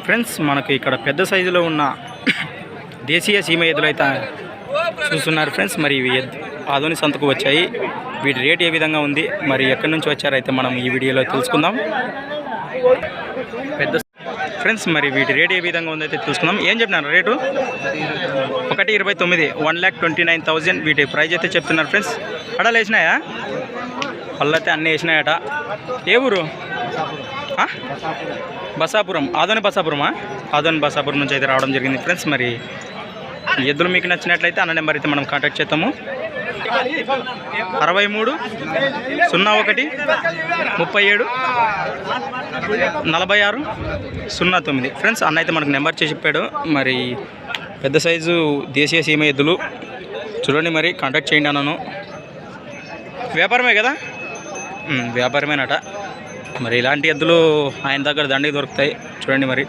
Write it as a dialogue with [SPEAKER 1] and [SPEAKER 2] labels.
[SPEAKER 1] Friends మనకు ఇక్కడ పెద్ద సైజులో ఉన్న దేశీయ సీమ ఎద్దులు అయితే చూస్తున్నారు ఫ్రెండ్స్. మరి ఇవి ఆధునిక సంతకు వచ్చాయి. వీటి రేట్ ఏ విధంగా ఉంది, మరి ఎక్కడి నుంచి వచ్చారైతే మనం ఈ వీడియోలో తెలుసుకుందాం. పెద్ద ఫ్రెండ్స్ మరి వీటి రేట్ ఏ విధంగా ఉందైతే తెలుసుకుందాం. ఏం చెప్పినారు రేటు? 1,29,000, 1,29,000 వీటి ప్రైజ్ అయితే చెప్తున్నారు ఫ్రెండ్స్. కడలు వేసినాయా? పళ్ళు అయితే అన్నీ వేసినాయట. ఏ ఊరు? బసాపురం. ఆదోని బసాపురమా? ఆదోని బసాపురం నుంచి అయితే రావడం జరిగింది ఫ్రెండ్స్. మరి ఎద్దులు మీకు నచ్చినట్లయితే అన్న నెంబర్ అయితే మనం కాంటాక్ట్ చేద్దాము. 63 01 37 46 09 ఫ్రెండ్స్. అన్న అయితే మనకు నెంబర్ చేసి చెప్పాడు. మరి పెద్ద సైజు దేశీయ సీమ ఎద్దులు చూడండి, మరి కాంటాక్ట్ చేయండి అన్నాను. వ్యాపారమే కదా? వ్యాపారమేనట. మరి ఇలాంటి ఎద్దులు ఆయన దగ్గర దండికి దొరుకుతాయి చూడండి. మరి